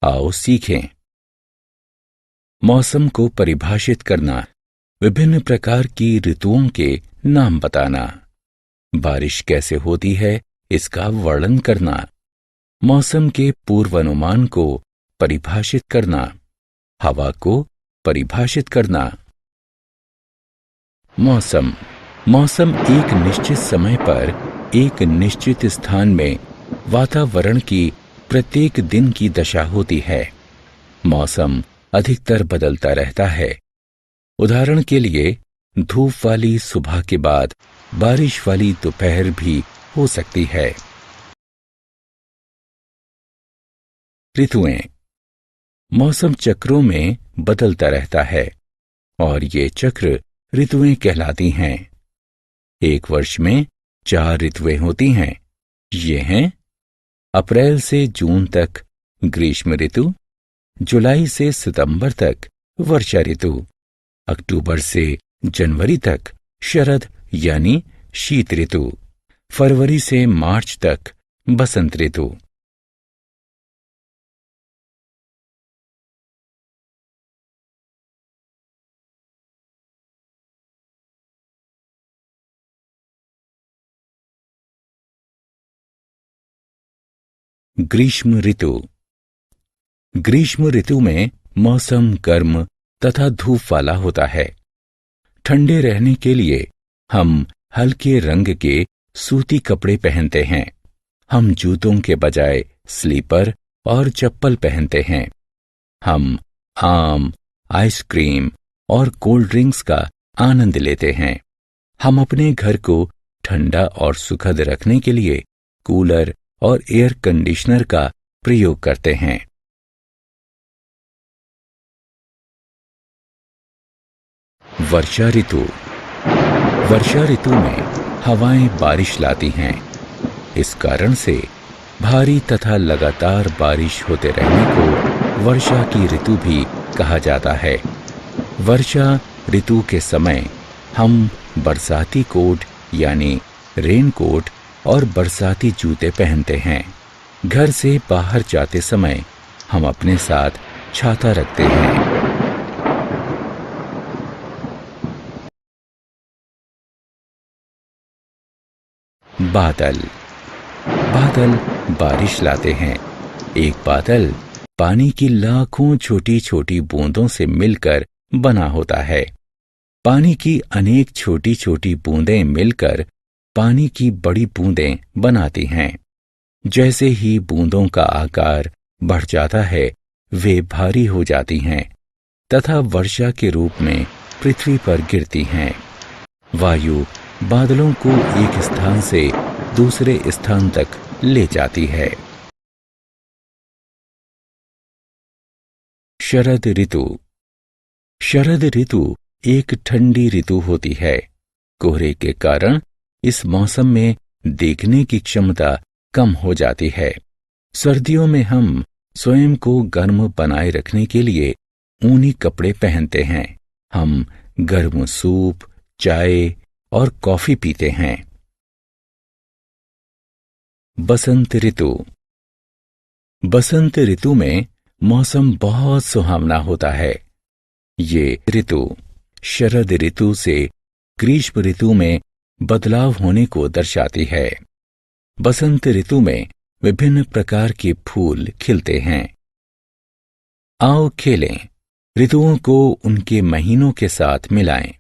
आओ सीखें। मौसम को परिभाषित करना, विभिन्न प्रकार की ऋतुओं के नाम बताना, बारिश कैसे होती है इसका वर्णन करना, मौसम के पूर्वानुमान को परिभाषित करना, हवा को परिभाषित करना। मौसम एक निश्चित समय पर एक निश्चित स्थान में वातावरण की प्रत्येक दिन की दशा होती है। मौसम अधिकतर बदलता रहता है। उदाहरण के लिए धूप वाली सुबह के बाद बारिश वाली दोपहर भी हो सकती है। ऋतुएं मौसम चक्रों में बदलता रहता है और ये चक्र ऋतुएं कहलाती हैं। एक वर्ष में 4 ऋतुएं होती हैं। ये हैं अप्रैल से जून तक ग्रीष्म ऋतु, जुलाई से सितंबर तक वर्षा ऋतु, अक्टूबर से जनवरी तक शरद यानी शीत ऋतु, फरवरी से मार्च तक बसंत ऋतु। ग्रीष्म ऋतु। ग्रीष्म ऋतु में मौसम गर्म तथा धूप वाला होता है। ठंडे रहने के लिए हम हल्के रंग के सूती कपड़े पहनते हैं। हम जूतों के बजाय स्लीपर और चप्पल पहनते हैं। हम आम, आइसक्रीम और कोल्ड ड्रिंक्स का आनंद लेते हैं। हम अपने घर को ठंडा और सुखद रखने के लिए कूलर और एयर कंडीशनर का प्रयोग करते हैं। वर्षा ऋतु। वर्षा ऋतु में हवाएं बारिश लाती हैं। इस कारण से भारी तथा लगातार बारिश होते रहने को वर्षा की ऋतु भी कहा जाता है। वर्षा ऋतु के समय हम बरसाती कोट यानी रेनकोट और बरसाती जूते पहनते हैं। घर से बाहर जाते समय हम अपने साथ छाता रखते हैं। बादल। बादल बारिश लाते हैं। एक बादल पानी की लाखों छोटी छोटी बूंदों से मिलकर बना होता है। पानी की अनेक छोटी छोटी बूंदें मिलकर पानी की बड़ी बूंदें बनाती हैं। जैसे ही बूंदों का आकार बढ़ जाता है वे भारी हो जाती हैं तथा वर्षा के रूप में पृथ्वी पर गिरती हैं। वायु बादलों को एक स्थान से दूसरे स्थान तक ले जाती है। शरद ऋतु। शरद ऋतु एक ठंडी ऋतु होती है। कोहरे के कारण इस मौसम में देखने की क्षमता कम हो जाती है। सर्दियों में हम स्वयं को गर्म बनाए रखने के लिए ऊनी कपड़े पहनते हैं। हम गर्म सूप, चाय और कॉफी पीते हैं। बसंत ऋतु। बसंत ऋतु में मौसम बहुत सुहावना होता है। ये ऋतु शरद ऋतु से ग्रीष्म ऋतु में बदलाव होने को दर्शाती है। बसंत ऋतु में विभिन्न प्रकार के फूल खिलते हैं। आओ खेलें, ऋतुओं को उनके महीनों के साथ मिलाएं।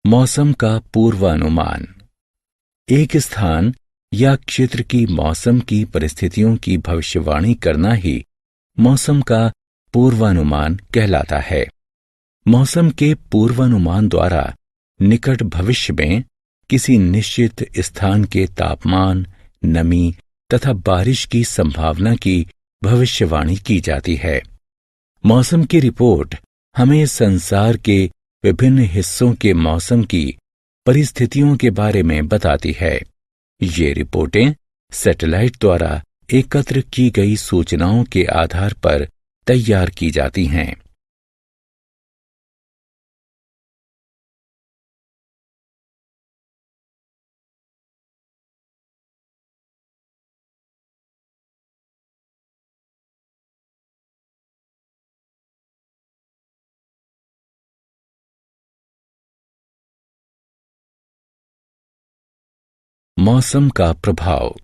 मौसम का पूर्वानुमान। एक स्थान या क्षेत्र की मौसम की परिस्थितियों की भविष्यवाणी करना ही मौसम का पूर्वानुमान कहलाता है। मौसम के पूर्वानुमान द्वारा निकट भविष्य में किसी निश्चित स्थान के तापमान, नमी तथा बारिश की संभावना की भविष्यवाणी की जाती है। मौसम की रिपोर्ट हमें संसार के विभिन्न हिस्सों के मौसम की परिस्थितियों के बारे में बताती है। ये रिपोर्टें सैटेलाइट द्वारा एकत्र की गई सूचनाओं के आधार पर तैयार की जाती हैं। मौसम का प्रभाव।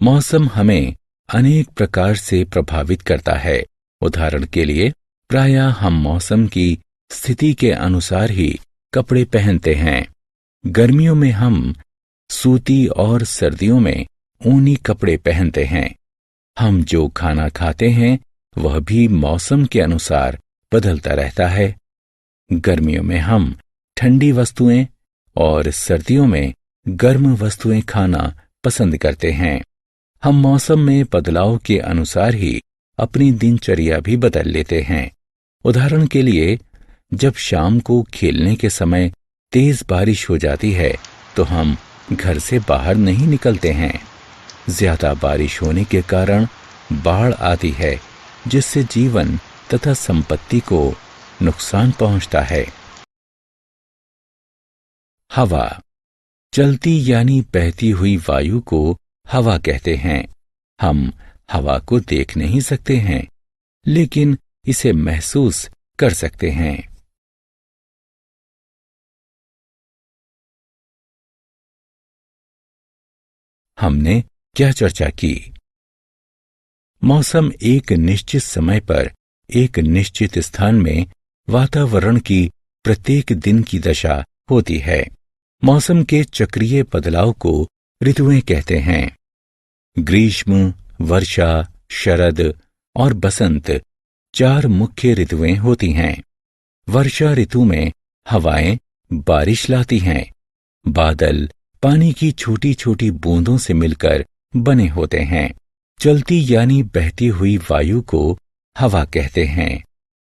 मौसम हमें अनेक प्रकार से प्रभावित करता है। उदाहरण के लिए, प्रायः हम मौसम की स्थिति के अनुसार ही कपड़े पहनते हैं। गर्मियों में हम सूती और सर्दियों में ऊनी कपड़े पहनते हैं। हम जो खाना खाते हैं वह भी मौसम के अनुसार बदलता रहता है। गर्मियों में हम ठंडी वस्तुएं और सर्दियों में गर्म वस्तुएं खाना पसंद करते हैं। हम मौसम में बदलाव के अनुसार ही अपनी दिनचर्या भी बदल लेते हैं। उदाहरण के लिए, जब शाम को खेलने के समय तेज बारिश हो जाती है तो हम घर से बाहर नहीं निकलते हैं। ज्यादा बारिश होने के कारण बाढ़ आती है, जिससे जीवन तथा संपत्ति को नुकसान पहुंचता है। हवा। चलती यानी बहती हुई वायु को हवा कहते हैं। हम हवा को देख नहीं सकते हैं, लेकिन इसे महसूस कर सकते हैं। हमने क्या चर्चा की? मौसम एक निश्चित समय पर एक निश्चित स्थान में वातावरण की प्रत्येक दिन की दशा होती है। मौसम के चक्रीय बदलाव को ऋतुएं कहते हैं। ग्रीष्म, वर्षा, शरद और बसंत 4 मुख्य ऋतुएं होती हैं। वर्षा ऋतु में हवाएं बारिश लाती हैं। बादल पानी की छोटी छोटी बूंदों से मिलकर बने होते हैं। चलती यानी बहती हुई वायु को हवा कहते हैं।